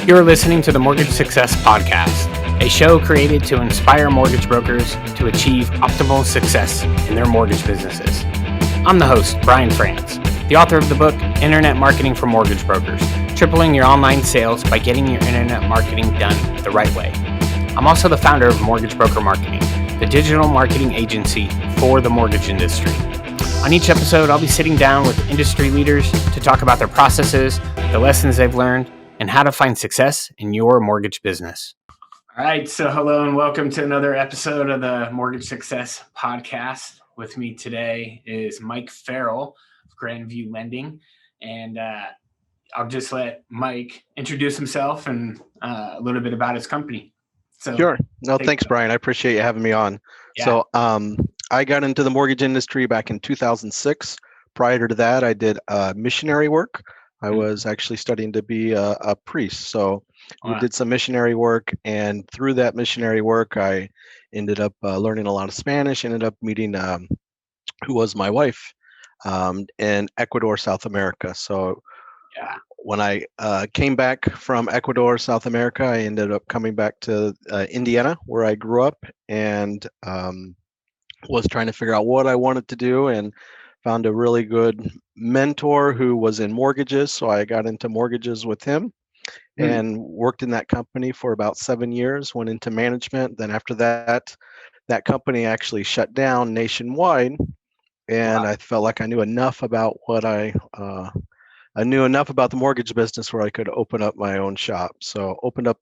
You're listening to the Mortgage Success Podcast, a show created to inspire mortgage brokers to achieve optimal success in their mortgage businesses. I'm the host, Brian France, the author of the book, Internet Marketing for Mortgage Brokers, tripling your online sales by getting your internet marketing done the right way. I'm also the founder of Mortgage Broker Marketing, the digital marketing agency for the mortgage industry. On each episode, I'll be sitting down with industry leaders to talk about their processes, the lessons they've learned, and how to find success in your mortgage business. All right, so hello and welcome to another episode of the Mortgage Success Podcast. With me today is Mike Farrell of Grandview Lending, and I'll just let Mike introduce himself and a little bit about his company. So, sure. No, thanks, Brian. I appreciate you having me on. Yeah. So I got into the mortgage industry back in 2006. Prior to that, I did missionary work. I was actually studying to be a priest. So we did some missionary work. And through that missionary work, I ended up learning a lot of Spanish, ended up meeting who was my wife in Ecuador, South America. So when I came back from Ecuador, South America, I ended up coming back to Indiana, where I grew up, and was trying to figure out what I wanted to do, and found a really good mentor who was in mortgages. So I got into mortgages with him and worked in that company for about 7 years, went into management. Then after that, that company actually shut down nationwide. And I felt like I knew enough about I knew enough about the mortgage business where I could open up my own shop. So opened up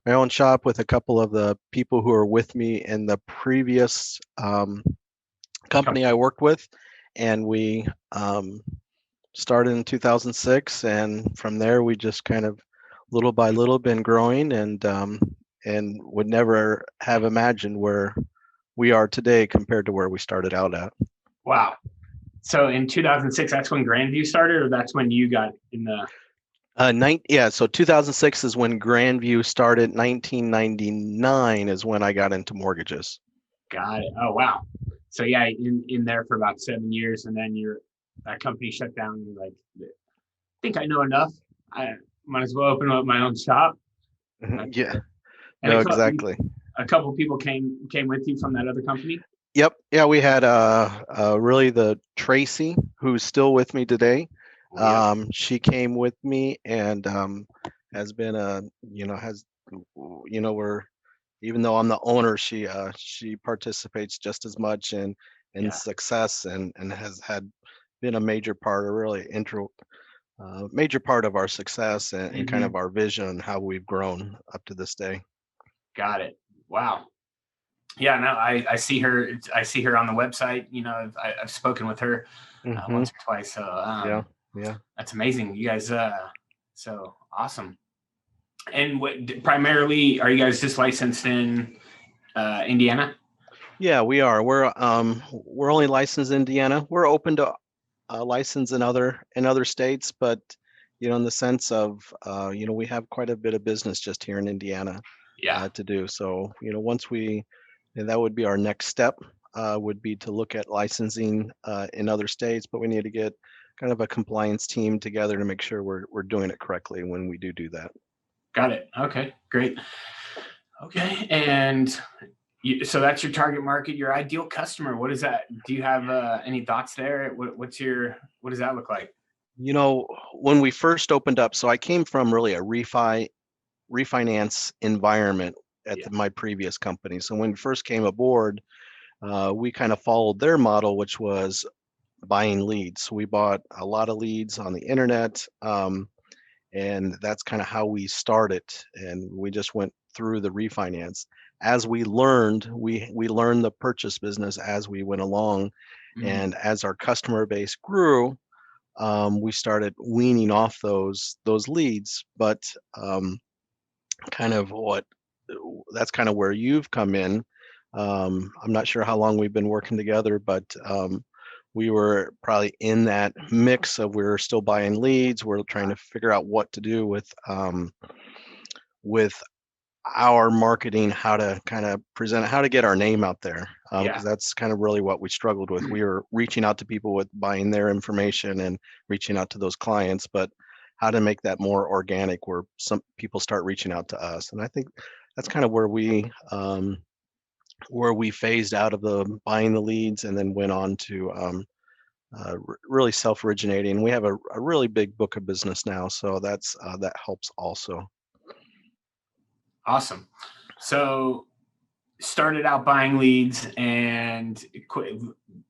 my own shop with a couple of the people who were with me in the previous company I worked with. And we started in 2006. And from there, we just kind of little by little been growing, and would never have imagined where we are today compared to where we started out at. Wow. So in 2006, that's when Grandview started, or that's when you got in the... So 2006 is when Grandview started. 1999 is when I got into mortgages. Got it. Oh, wow. So yeah, in there for about 7 years, and then that company shut down. And you're like, I think I know enough. I might as well open up my own shop. Yeah. And no, exactly. A couple people came with you from that other company. Yep. Yeah, we had really the Tracy, who's still with me today. She came with me and has been we're, even though I'm the owner, she participates just as much in success, and has been a major part, a really major part of our success and kind of our vision and how we've grown up to this day. Got it. Wow. Yeah, no, I see her. I see her on the website. I've spoken with her once or twice. So yeah, that's amazing. You guys, so awesome. And primarily, are you guys just licensed in Indiana? Yeah, we are. We're only licensed in Indiana. We're open to license in other states, but in the sense of we have quite a bit of business just here in Indiana to do. So and that would be our next step, would be to look at licensing in other states, but we need to get kind of a compliance team together to make sure we're doing it correctly when we do that. Got it. Okay, great. Okay, and so that's your target market, your ideal customer. What is that? Do you have any thoughts there? What does that look like? When we first opened up, so I came from really a refinance environment at my previous company. So when we first came aboard, we kind of followed their model, which was buying leads. So we bought a lot of leads on the internet, and that's kind of how we started. And we just went through the refinance. As we learned, we learned the purchase business as we went along, and as our customer base grew, we started weaning off those leads. But that's kind of where you've come in. I'm not sure how long we've been working together, but we were probably in that mix of, we're still buying leads. We're trying to figure out what to do with our marketing, how to kind of present it, how to get our name out there, because that's kind of really what we struggled with. We were reaching out to people with buying their information and reaching out to those clients, but how to make that more organic, where some people start reaching out to us. And I think that's kind of where we phased out of the buying the leads and then went on to really self-originating. We have a really big book of business now, so that helps also. Awesome. So started out buying leads and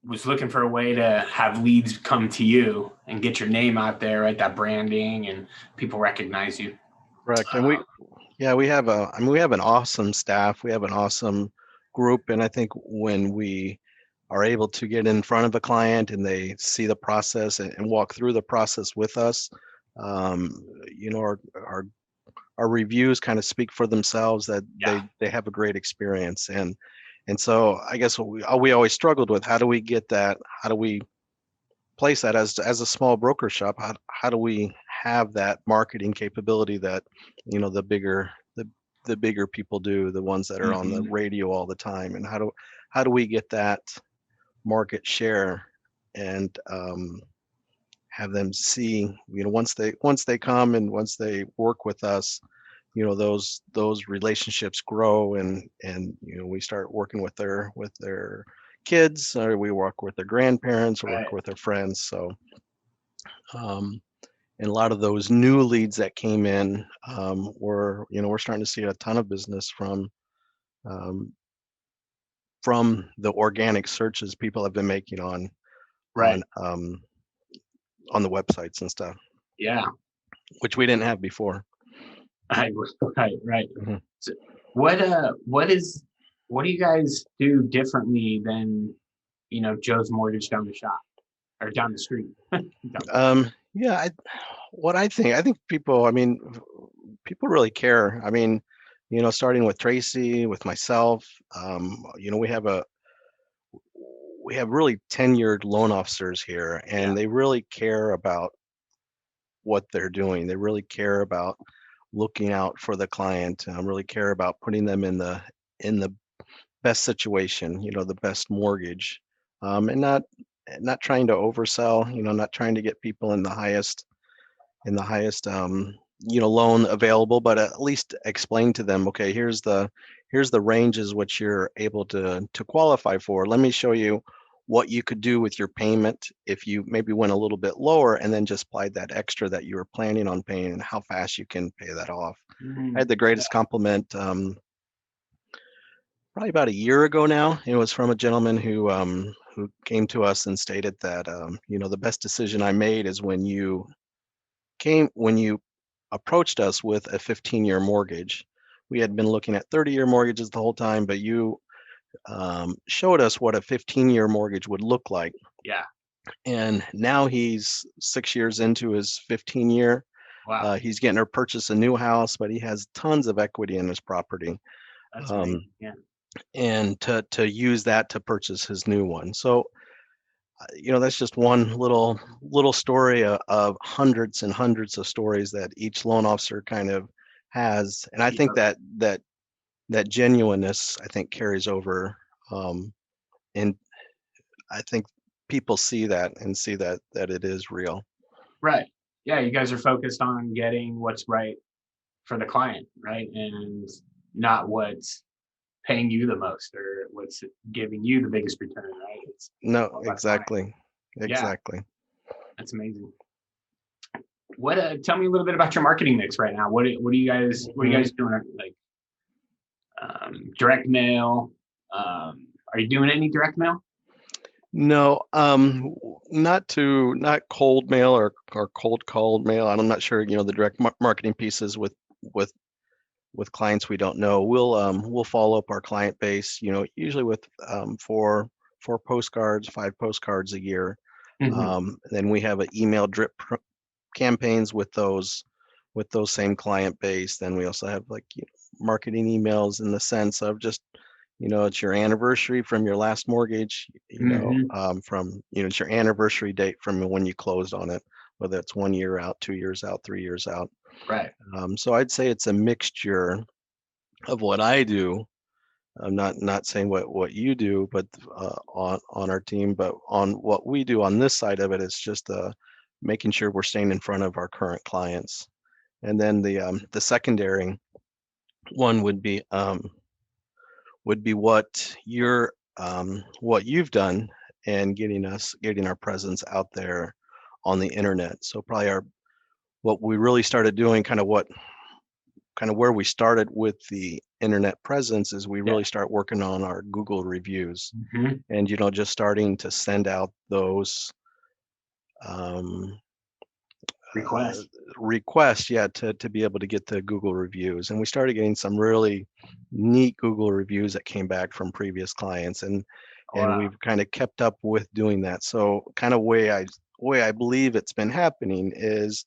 was looking for a way to have leads come to you and get your name out there, right? That branding and people recognize you. Correct. And we have we have an awesome staff. We have an awesome group. And I think when we are able to get in front of a client and they see the process and walk through the process with us, you know, our reviews kind of speak for themselves, that they have a great experience. And so I guess what we always struggled with, how do we get that? How do we place that as a small broker shop? How do we have that marketing capability that, you know, the bigger people do, the ones that are on the radio all the time? And how do we get that market share and have them see, you know, once they come and once they work with us, you know, those relationships grow, and you know, we start working with their kids, or we work with their grandparents, or work with their friends. So and a lot of those new leads that came in, we're starting to see a ton of business um, from the organic searches people have been making on on the websites and stuff. Yeah. Which we didn't have before. Right. Mm-hmm. So what do you guys do differently than, you know, Joe's Mortgage down the shop or down the street? Yeah, I think people really care. I mean, you know, starting with Tracy, with myself, you know, we have really tenured loan officers here, and they really care about what they're doing. They really care about looking out for the client, really care about putting them in the best situation, you know, the best mortgage, and not trying to oversell, you know, not trying to get people in the highest you know, loan available, but at least explain to them, okay, here's the ranges which you're able to qualify for. Let me show you what you could do with your payment if you maybe went a little bit lower and then just applied that extra that you were planning on paying, and how fast you can pay that off. I had the greatest compliment probably about a year ago now. It was from a gentleman who came to us and stated that you know, the best decision I made is when you approached us with a 15-year mortgage. We had been looking at 30-year mortgages the whole time, but you showed us what a 15-year mortgage would look like. Yeah. And now he's 6 years into his 15-year. Wow. He's getting to purchase a new house, but he has tons of equity in his property. That's amazing. Yeah. And to use that to purchase his new one. So you know, that's just one little story of hundreds and hundreds of stories that each loan officer kind of has. And I think that genuineness, I think, carries over, and I think people see that and see that it is real. Right. Yeah, you guys are focused on getting what's right for the client, right? And not what's paying you the most or what's giving you the biggest return, right? No, exactly. Exactly. Yeah. That's amazing. What tell me a little bit about your marketing mix right now. What are you guys doing? Like direct mail? Are you doing any direct mail? No, not cold mail or cold called mail. I'm not sure, you know, the direct marketing pieces with clients we don't know. We'll follow up our client base, you know, usually with 4 postcards, 5 postcards a year. Then we have an email drip campaigns with those same client base. Then we also have, like, you know, marketing emails in the sense of just, you know, it's your anniversary from your last mortgage, you know, from, you know, it's your anniversary date from when you closed on it, whether it's 1 year out, 2 years out, 3 years out. Right. So I'd say it's a mixture of what I do. I'm not saying what you do, but on our team, but on what we do on this side of it, it's just a making sure we're staying in front of our current clients. And then the secondary one would be what you've done and getting our presence out there on the internet. So probably what we really started doing, kind of where we started with the internet presence, is we Yeah. really start working on our Google reviews, Hmm. and just starting to send out those um, uh, Request. requests, yeah, to be able to get the Google reviews. And we started getting some really neat Google reviews that came back from previous clients, and Wow. we've kind of kept up with doing that. So kind of way I believe it's been happening is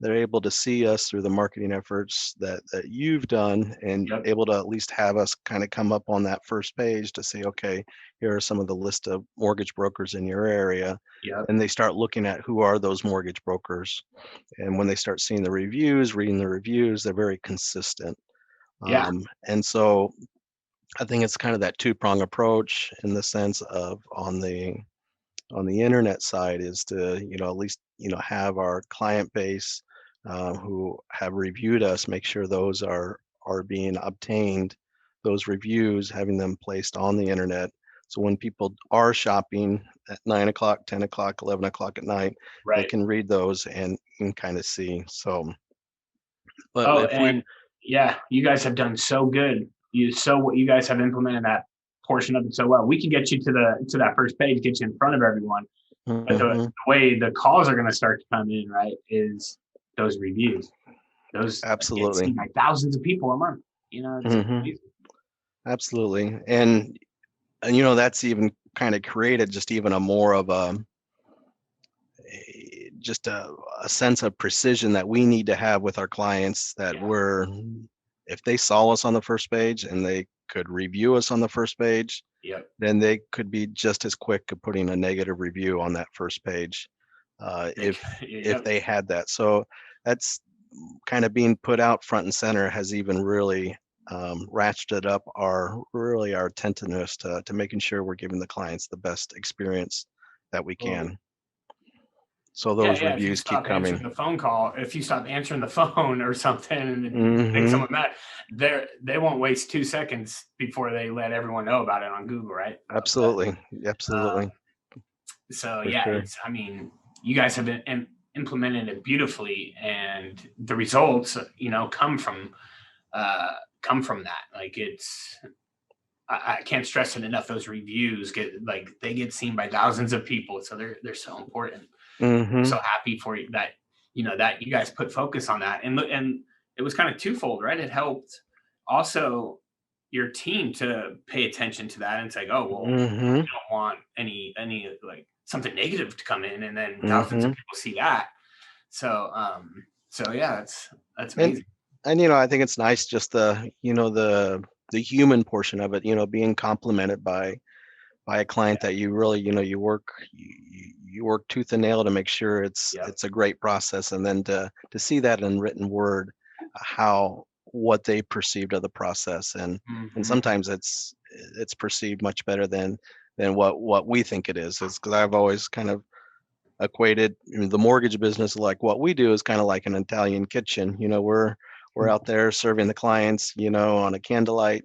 they're able to see us through the marketing efforts that you've done, and Yep. able to at least have us kind of come up on that first page to say, okay, here are some of the list of mortgage brokers in your area. Yep. And they start looking at who are those mortgage brokers. And when they start seeing the reviews, reading the reviews, they're very consistent. Yeah. And so I think it's kind of that two-prong approach, in the sense of on the internet side is to at least have our client base who have reviewed us, make sure those are being obtained, those reviews, having them placed on the internet. So when people are shopping at 9 o'clock, 10 o'clock, 11 o'clock at night, they Right. can read those and kind of see. So, but Oh, if we, and yeah, you guys have done so good. You guys have implemented that portion of it so well. We can get you to that first page, get you in front of everyone. But the Mhm, way the calls are going to start to come in, right, is those reviews. Those get absolutely. seen by thousands of people a month. It's Hmm. amazing. Absolutely. And that's even kind of created just even a more of just a sense of precision that we need to have with our clients, that Yeah. if they saw us on the first page and they could review us on the first page, Yep. then they could be just as quick at putting a negative review on that first page, Like, if yep. they had that. So that's kind of being put out front and center, has even really ratcheted up our attentiveness to making sure we're giving the clients the best experience that we Totally. can. So Yeah, those yeah. If you reviews keep stop answering coming. the phone call, if you stop answering the phone or something, and you think Hmm. someone mad, they won't waste 2 seconds before they let everyone know about it on Google, right? But Absolutely. Absolutely. so For yeah, sure. it's. I mean, you guys have implemented it beautifully, and the results, uh, come from that. Like it's. I can't stress it enough. Those reviews they get seen by thousands of people, so they're so important. I'm Hmm. so happy for you that that you guys put focus on that, and it was kind of twofold, right? It helped also your team to pay attention to that, and it's like, oh well, Hmm. we don't want any like something negative to come in, and then thousands of Hmm. people see that. So yeah, that's And amazing. I think it's nice, just the human portion of it, being complemented by a client that you really, you work tooth and nail to make sure Yep. it's a great process, and then to see that in written word, how what they perceived of the process, and Hmm. sometimes it's perceived much better than what we think it is because I've always kind of equated the mortgage business, like what we do is kind of like an Italian kitchen. We're out there serving the clients, on a candlelight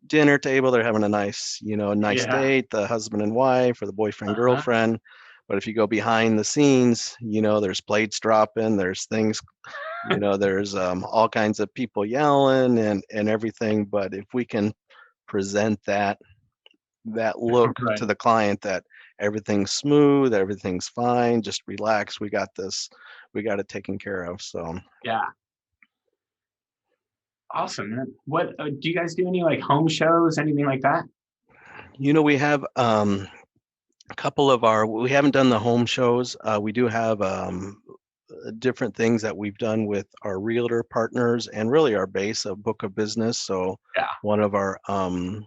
dinner table. They're having a nice Yeah. date, the husband and wife or the boyfriend Uh-huh. girlfriend. But if you go behind the scenes, there's plates dropping, there's things, there's all kinds of people yelling and everything. But if we can present that look to Right. the client, that everything's smooth, everything's fine, just relax, we got this, we got it taken care of. So Yeah. Awesome, man. What do you guys do? Any like home shows, anything like that? we have a couple of we haven't done the home shows. We do have different things that we've done with our realtor partners, and really our base of book of business. So Yeah. one of our um,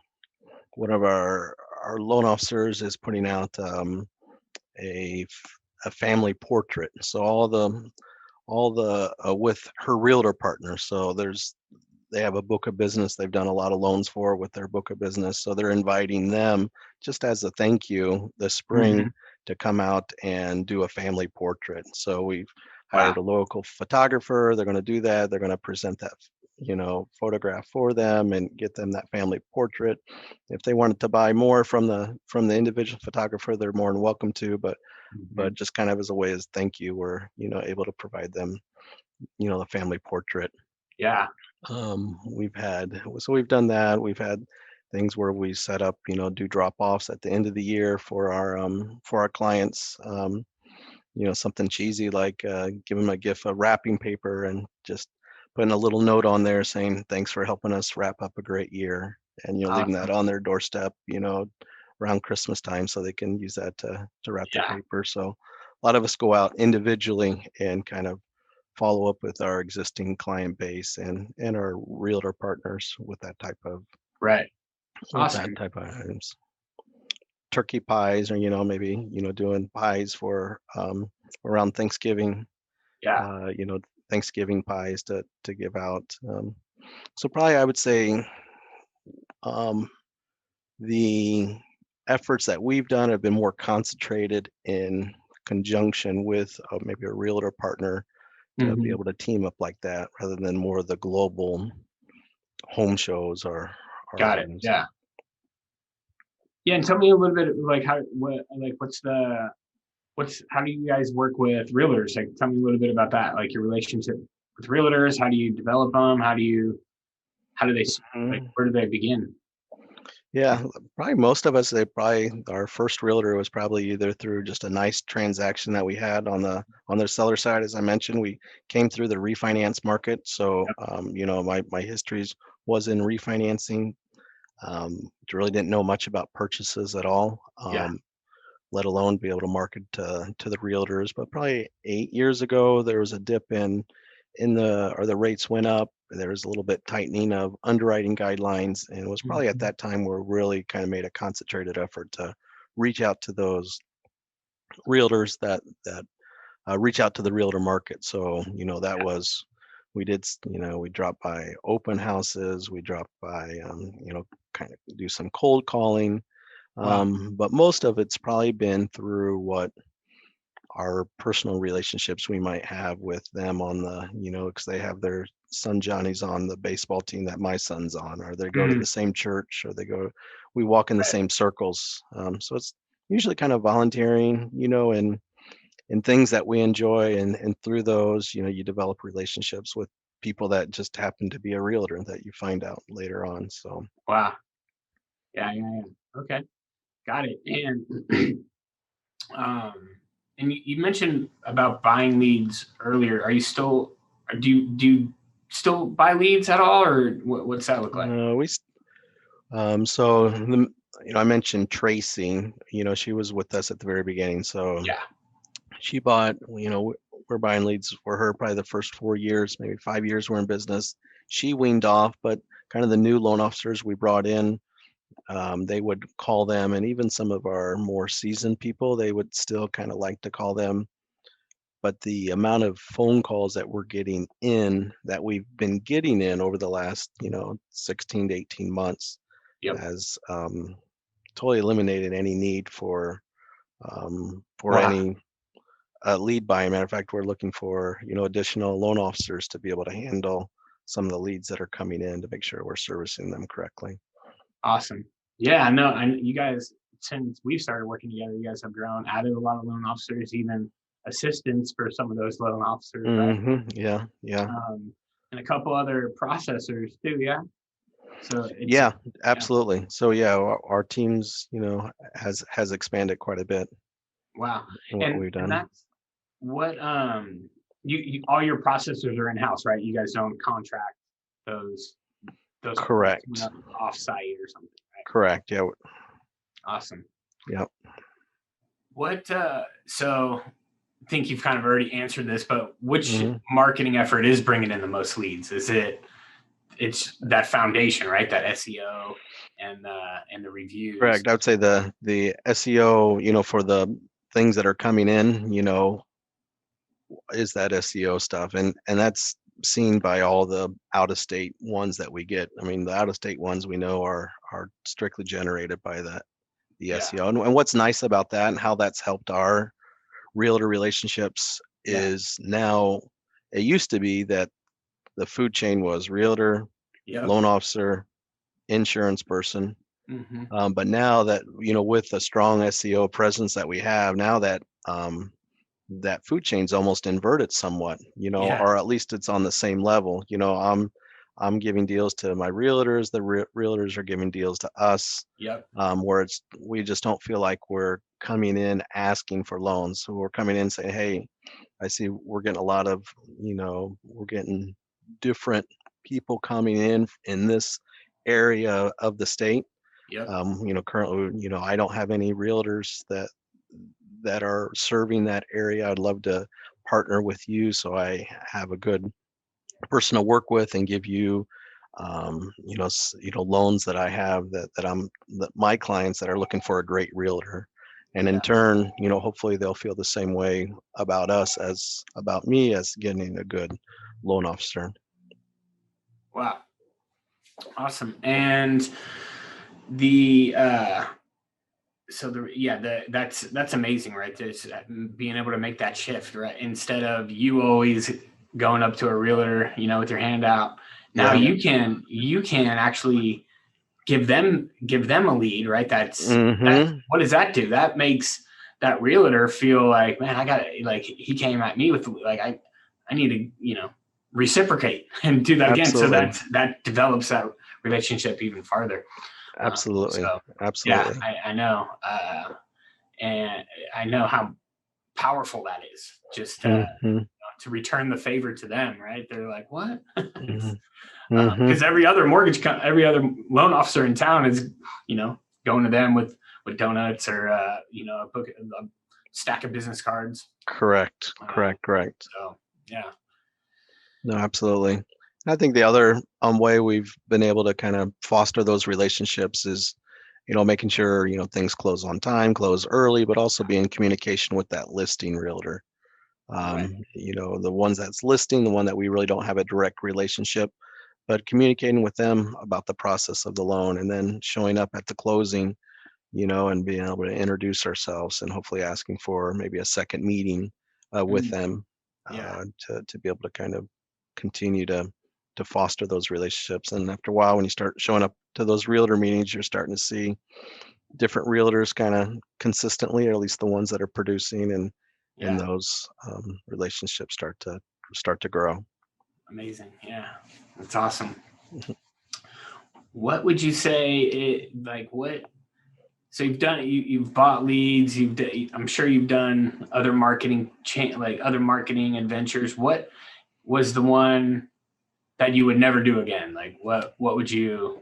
one of our loan officers is putting out a family portrait. So all the with her realtor partners. So they have a book of business they've done a lot of loans for with their book of business. So they're inviting them, just as a thank you, this spring, Mhm. to come out and do a family portrait. So we've Wow. hired a local photographer. They're going to do that. They're going to present that, photograph for them and get them that family portrait. If they wanted to buy more from the individual photographer, they're more than welcome to, but Mhm. just kind of as a way as thank you, we're, able to provide them, the family portrait. Yeah. We've done that. We've had things where we set up, do drop offs at the end of the year for our clients. Something cheesy like give them a gift of wrapping paper and just putting a little note on there saying thanks for helping us wrap up a great year, and leaving that Awesome. on their doorstep, around Christmas time so they can use that to wrap their Yeah. paper. So a lot of us go out individually and kind of follow up with our existing client base and our realtor partners with that type of Right. Awesome. items. Turkey pies, or maybe doing pies for around Thanksgiving. Yeah. uh, you know Thanksgiving pies to give out. So probably I would say um, the efforts that we've done have been more concentrated in conjunction with maybe a realtor partner to be Hmm. able to team up like that rather than more of the global home shows or Got it. items. Yeah. Yeah. And tell me a little bit like what's how do you guys work with realtors? Like, tell me a little bit about that. Like your relationship with realtors. How do you develop them? How do they like? Mhm. Where do they begin? Yeah, probably most of us, our first realtor was probably either through just a nice transaction that we had on the seller side. As I mentioned, we came through the refinance market. So, Yep. my histories was in refinancing. Really didn't know much about purchases at all, Yeah. let alone be able to market to the realtors. But probably 8 years ago, there was a dip or the rates went up. There was a little bit tightening of underwriting guidelines, and it was probably at Mhm. that time where we really kind of made a concentrated effort to reach out to those realtors that reach out to the realtor market. So, that was we dropped by open houses, we dropped by kind of do some cold calling. Wow. But most of it's probably been through what our personal relationships we might have with them on because they have their son Johnny's on the baseball team that my son's on, or they go to Mhm. the same church, or we walk in the Right. same circles. So it's usually kind of volunteering, and things that we enjoy, and through those, you develop relationships with people that just happen to be a realtor that you find out later on. So Wow. Yeah. Yeah. Yeah. Okay. Got it. Um, and you mentioned about buying leads earlier. Are you still, or do you still buy leads at all, or what's that look like? we so I mentioned Tracy. She was with us at the very beginning. So Yeah. she bought, we're buying leads for her probably the first 4 years, maybe 5 years we're in business. She weaned off, but kind of the new loan officers we brought in, they would call them, and even some of our more seasoned people, they would still kind of like to call them. But the amount of phone calls that we're getting in, that we've been getting in over the last, 16 to 18 months, Yep. has totally eliminated any need for Wow. any lead buying. Matter of fact, we're looking for additional loan officers to be able to handle some of the leads that are coming in to make sure we're servicing them correctly. Awesome. Yeah. No. And you guys, since we've started working together, you guys have grown, added a lot of loan officers, even assistants for some of those loan officers, right? Yeah, yeah, And a couple other processors too. Yeah. So it's yeah, yeah. absolutely. So yeah, our teams has expanded quite a bit Wow. in what And we've done. that's what you all your processors are in house, right? You guys don't contract those like someone Correct, else off site or something, right? correct. Yeah, Awesome. yeah. What so I think you've kind of already answered this, but which hmm marketing effort is bringing in the most leads? Is it's that foundation, right? That SEO and the reviews. Correct. I would say the SEO, for the things that are coming in, is that SEO stuff, and that's seen by all the out of state ones that we get. I mean, the out of state ones we know are strictly generated by the SEO. And what's nice about that and how that's helped our realtor relationships is now, it used to be that the food chain was realtor, loan officer, insurance person. But now that, with the strong SEO presence that we have, now that that food chain's almost inverted somewhat, or at least it's on the same level. I'm giving deals to my realtors, the realtors are giving deals to us. Where we just don't feel like we're coming in asking for loans. So we're coming in saying, hey, I see we're getting a lot of, we're getting different people coming in this area of the state. Currently, I don't have any realtors that are serving that area. I'd love to partner with you so I have a good person to work with and give you loans that I have that my clients that are looking for a great realtor. And in turn, hopefully they'll feel the same way about us as about me as getting a good loan officer. Wow. Awesome. And that's amazing, right? There's being able to make that shift, right? Instead of you always going up to a realtor, with your hand out. Now you can actually give them a lead, right? That's what does that do? That makes that realtor feel like, man, I got like he came at me with like I need to reciprocate and do that again. So that develops that relationship even farther. Absolutely. Yeah, I know, and I know how powerful that is. Just to return the favor to them, right? They're like, what? Because every other loan officer in town is, going to them with donuts or a stack of business cards. Correct. So yeah. No, absolutely. I think the other way we've been able to kind of foster those relationships is, making sure, things close on time, close early, but also be in communication with that listing realtor. The ones that's listing, the one that we really don't have a direct relationship, but communicating with them about the process of the loan and then showing up at the closing, and being able to introduce ourselves and hopefully asking for maybe a second meeting with them to be able to kind of continue to foster those relationships. And after a while, when you start showing up to those realtor meetings, you're starting to see different realtors kind of consistently, or at least the ones that are producing, and those relationships start to grow. Amazing. Yeah, that's awesome. What would you say so you've done, you've bought leads, I'm sure you've done other marketing other marketing adventures. What was the one that you would never do again? Like what would you,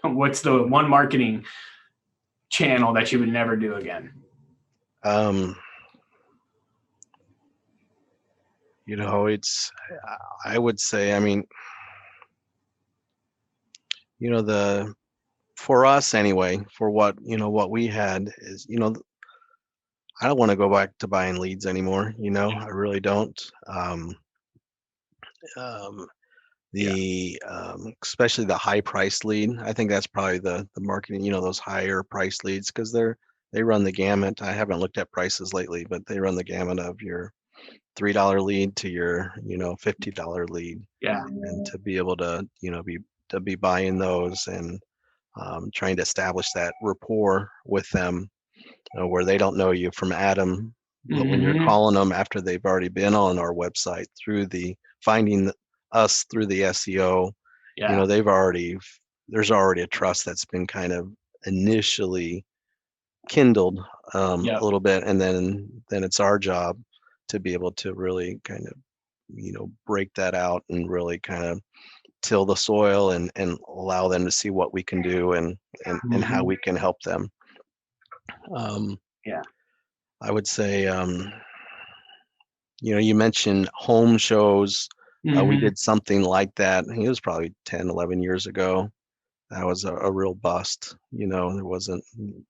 what's the one marketing channel that you would never do again? I would say, for us anyway, for what we had is, I don't want to go back to buying leads anymore. I really don't. Especially the high price lead. I think that's probably the marketing, those higher price leads, because they run the gamut. I haven't looked at prices lately, but they run the gamut of your $3 lead to your, $50 lead. And to be able to, be buying those and trying to establish that rapport with them, where they don't know you from Adam, but when you're calling them after they've already been on our website through finding us through the SEO, there's already a trust that's been kind of initially kindled a little bit, and then it's our job to be able to really kind of break that out and really kind of till the soil and allow them to see what we can do and how we can help them. I would say you mentioned home shows. We did something like that. It was probably 10, 11 years ago. That was a real bust. There wasn't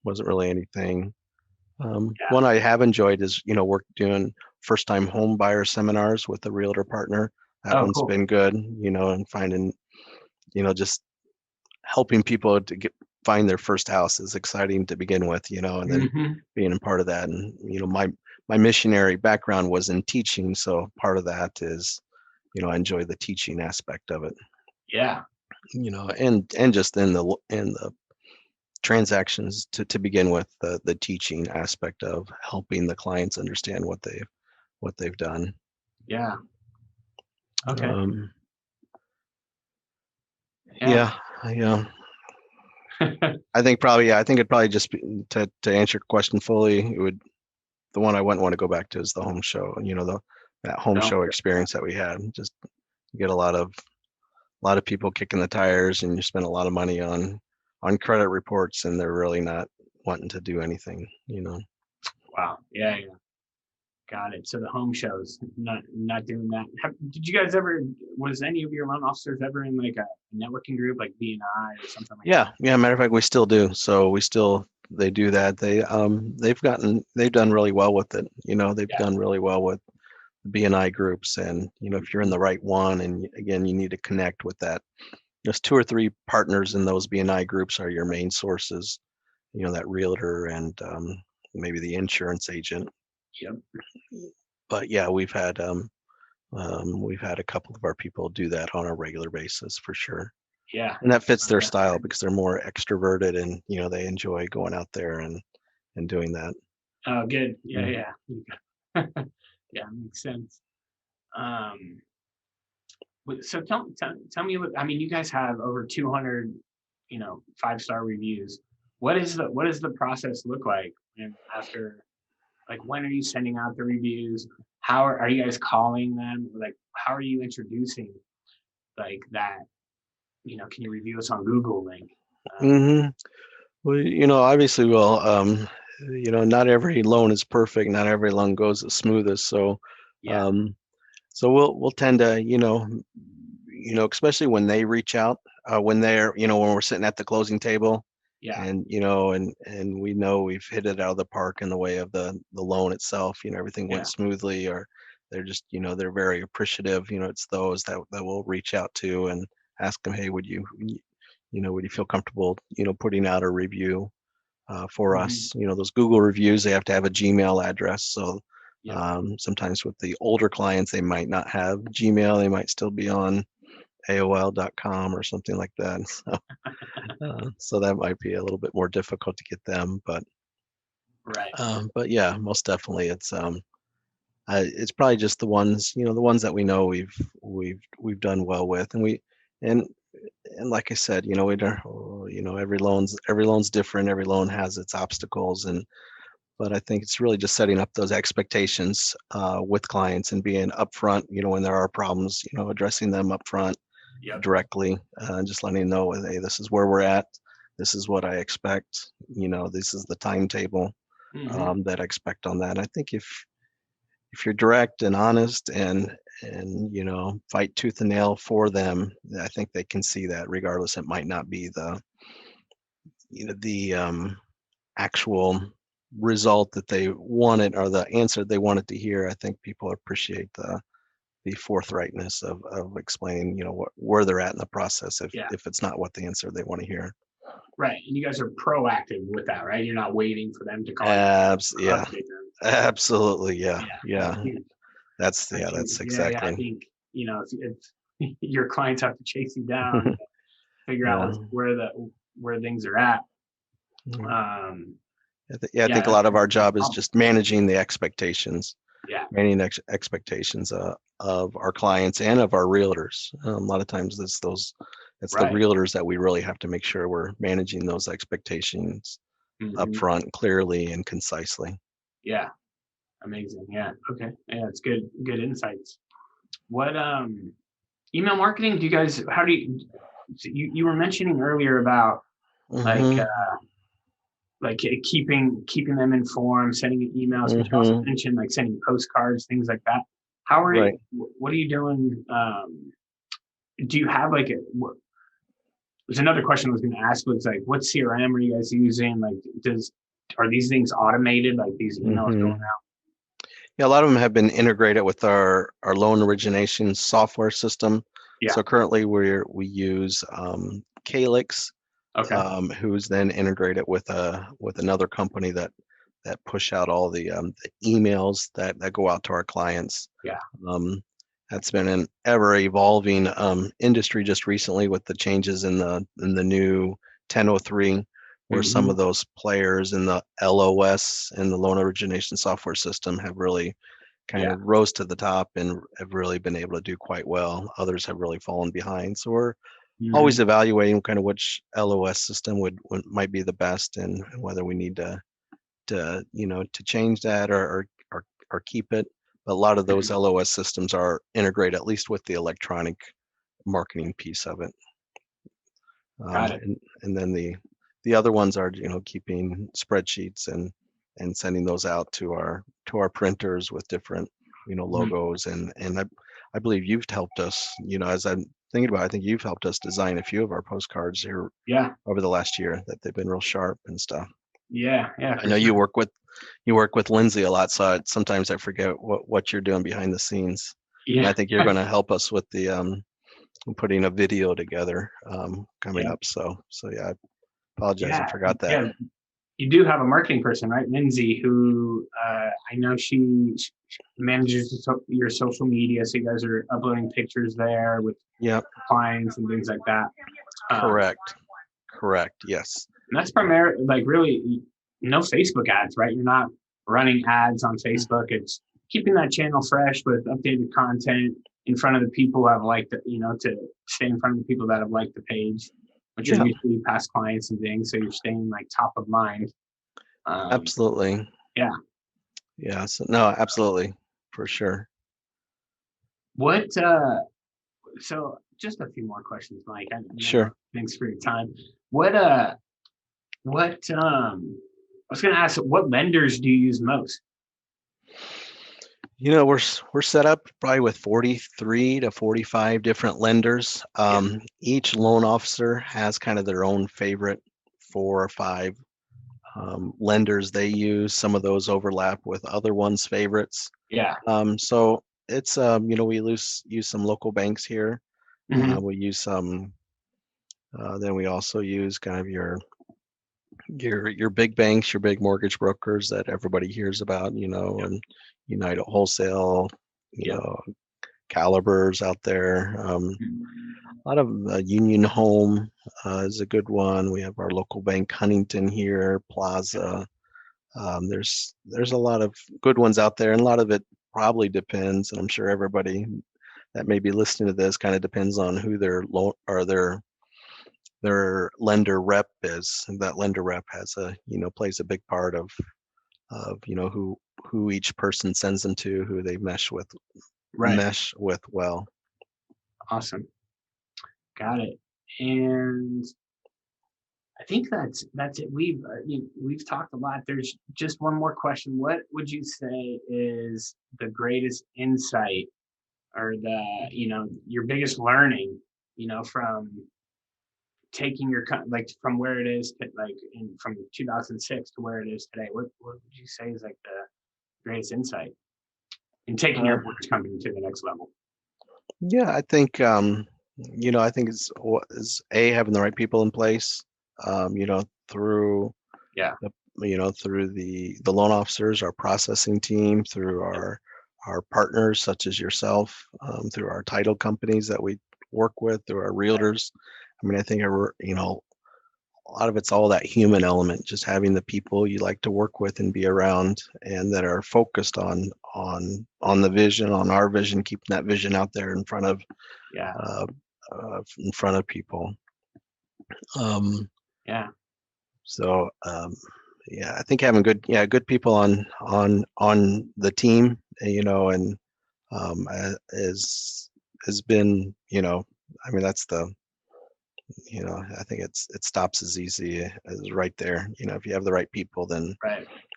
really anything. One I have enjoyed is, work doing first time home buyer seminars with a realtor partner. That one's been good, and finding, just helping people to find their first house is exciting to begin with, and then Mm-hmm. being a part of that. And, my missionary background was in teaching. So part of that is, I enjoy the teaching aspect of it, Yeah. and just in the transactions to begin with, the teaching aspect of helping the clients understand what they've done. Yeah. Okay. Um, Yeah. yeah, yeah. I think probably, yeah, I think it'd probably just be to answer your question fully, the one I wouldn't want to go back to is the home show, and that home No. show experience that we had. Just you get a lot of people kicking the tires, and you spend a lot of money on credit reports, and they're really not wanting to do anything. Wow. Yeah. Yeah. Got it. So the home shows, not doing that. Did you guys ever? Was any of your loan officers ever in like a networking group, like BNI or something like Yeah, yeah. Matter of fact, we still do. So they do that. They've done really well with it. They've that? done really well with BNI groups, and if you're in the right one, and again, you need to connect with that. There's 2 or 3 partners in those BNI groups are your main sources. That realtor and maybe the insurance agent. Yeah. Yep. But yeah, we've had a couple of our people do that on a regular basis for sure, Yeah. and that fits their Okay. style because they're more extroverted, and they enjoy going out there and doing that. Oh, good. Yeah. Mm. Yeah. Yeah. Makes sense. Um. So tell me what, I mean, you guys have over 200, 5-star reviews. What does the process look like? And after, like, when are you sending out the reviews? How are you guys calling them? Like, how are you introducing like that? Can you review us on Google link? Hmm. Well, obviously, well, not every loan is perfect. Not every loan goes as smooth as so. Yeah. Um, so we'll tend to, especially when they reach out, when we're sitting at the closing table, Yeah. and and we know we've hit it out of the park in the way of the loan itself. Everything went Yeah. smoothly, or they're just, they're very appreciative. It's those that will reach out to and ask them, hey, would you feel comfortable, putting out a review for Hmm. us? Those Google reviews, they have to have a Gmail address. So Yep. sometimes with the older clients, they might not have Gmail. They might still be on AOL.com or something like that. So that might be a little bit more difficult to get them. Right. But yeah, most definitely, it's probably just the ones that we know we've done well with, and and like I said, we don't, every loan's different. Every loan has its obstacles, but I think it's really just setting up those expectations with clients and being upfront. When there are problems, addressing them upfront Yep. directly, and just letting them know, hey, this is where we're at. This is what I expect. This is the timetable Hmm. that I expect on that. I think if you're direct and honest and fight tooth and nail for them, I think they can see that. Regardless, it might not be the actual result that they wanted or the answer they wanted to hear. I think people appreciate the forthrightness of explaining, where they're at in the process Yeah. if it's not what the answer they want to hear. Right. And you guys are proactive with that, right? You're not waiting for them to call you or Yeah, update them. absolutely. Yeah, Yeah. That's yeah. huge. That's That's yeah, huge. that's Yeah. Yeah. I exactly. think, if your clients have to chase you down, figure out Yeah. where things are at. Mhm. Um, Yeah, I yeah, think a that's lot of our no job is problem. just managing the expectations, Yeah, managing expectations of our clients and of our realtors. A lot of times it's the right. realtors that we really have to make sure we're managing those expectations Hmm. upfront, clearly and concisely. Yeah, amazing. Yeah, okay. Yeah, it's good insights. What email marketing? Do you guys? How do you? So you were mentioning earlier about like Hmm. keeping them informed, sending emails, but you also Hmm. mentioned like sending postcards, things like that. How are Right. you? What are you doing? Do you have like there's another question I was going to ask was like, what CRM are you guys using? Like, are these things automated? Like these emails going Hmm. out? Yeah, a lot of them have been integrated with our loan origination software system. Yeah. So currently we use Calyx. Okay. who's then integrated with another company that push out all the emails that go out to our clients. Yeah. That's been an ever evolving industry just recently with the changes in the new 1003, where some of those players in the LOS and the loan origination software system have really kind of rose to the top and have really been able to do quite well. Others have really fallen behind. So we're always evaluating kind of which LOS system might be the best, and whether we need to change that or keep it. But a lot of those LOS systems are integrated at least with the electronic marketing piece of it. Got it. And then the other ones are keeping spreadsheets and sending those out to our printers with different logos, and I believe you've helped us, as I'm thinking about it, I think you've helped us design a few of our postcards here over the last year, that they've been real sharp and stuff. Yeah. I know you work with Lindsay a lot, so sometimes I forget what you're doing behind the scenes. Yeah. And I think you're going to help us with the putting a video together coming up. So yeah, I apologize, I forgot that. Yeah. You do have a marketing person, right, Lindsay, who I know she manages your social media, so you guys are uploading pictures there with clients and things like that. Correct. Yes. And that's primarily, like, really no Facebook ads, right? You're not running ads on Facebook. It's keeping that channel fresh with updated content in front of the people who have liked it, to stay in front of the people that have liked the page, which are usually past clients and things. So you're staying like top of mind. Absolutely. Yeah. So no, absolutely, for sure. What? So just a few more questions, Mike. Sure. Thanks for your time. I was going to ask, what lenders do you use most? We're set up probably with 43 to 45 different lenders. Each loan officer has kind of their own favorite 4 or 5 lenders they use. Some of those overlap with other ones' favorites. So it's we use some local banks here. We use some. Then we also use kind of your big banks, your big mortgage brokers that everybody hears about, and United Wholesale, Calibers out there. A lot of Union Home is a good one. We have our local bank, Huntington here, Plaza. There's a lot of good ones out there, and a lot of it probably depends, and I'm sure everybody that may be listening to this kind of depends on who their loan or their lender rep is. And that lender rep has plays a big part of who each person sends them to, who they mesh with well. Awesome. Got it. And I think that's it. We've talked a lot. There's just one more question. What would you say is the greatest insight, or your biggest learning, from taking your from where it is to, from 2006 to where it is today? What would you say is like the greatest insight in taking your mortgage company to the next level? Yeah, I think I think it's having the right people in place. Through through the loan officers, our processing team, through our partners such as yourself, through our title companies that we work with, through our realtors. I mean, I think a lot of it's all that human element, just having the people you like to work with and be around, and that are focused on the vision, on our vision, keeping that vision out there in front of people. So I think having good people on the team, and has been, I mean, that's the, I think it stops as easy as right there. If you have the right people, then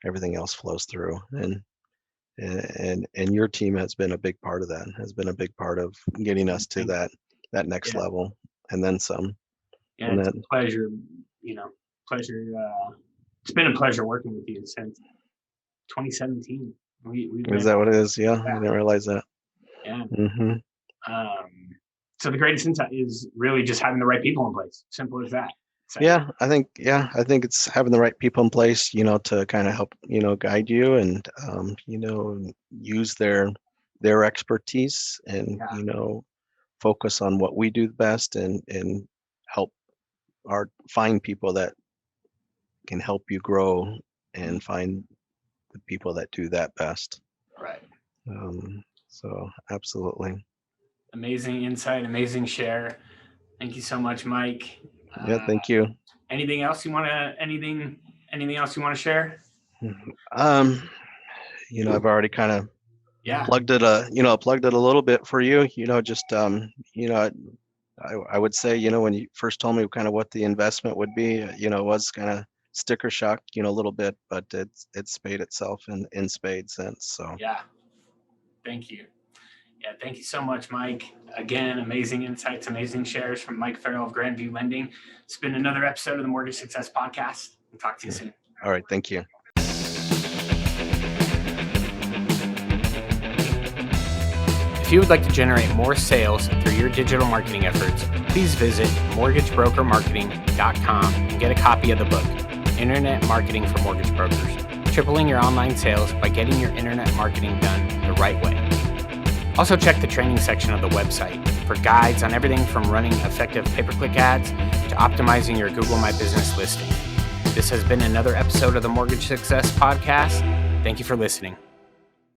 everything else flows through. And your team has been a big part of that, has been a big part of getting us to that next level, and then some. Yeah, it's a pleasure, pleasure. It's been a pleasure working with you since 2017. Is that what it is? Yeah, I didn't realize that. Yeah. So the greatest insight is really just having the right people in place. Simple as that. Yeah, I think it's having the right people in place, to kind of help, guide you and use their expertise and, focus on what we do best and help find people that can help you grow and find the people that do that best. Right. So absolutely. Amazing insight, amazing share. Thank you so much, Mike. Yeah, thank you. Anything else you want to share? I've already kind of Yeah. plugged it a little bit for you, just I would say, when you first told me kind of what the investment would be, it was kind of sticker shock, a little bit, but it's paid itself in spades since. So Yeah. Thank you. Yeah, thank you so much, Mike. Again, amazing insights, amazing shares from Mike Farrell of Grandview Lending. It's been another episode of the Mortgage Success Podcast. We'll talk to you soon. All right, thank you. If you would like to generate more sales through your digital marketing efforts, please visit mortgagebrokermarketing.com and get a copy of the book, Internet Marketing for Mortgage Brokers, tripling your online sales by getting your internet marketing done the right way. Also check the training section of the website for guides on everything from running effective pay-per-click ads to optimizing your Google My Business listing. This has been another episode of the Mortgage Success Podcast. Thank you for listening.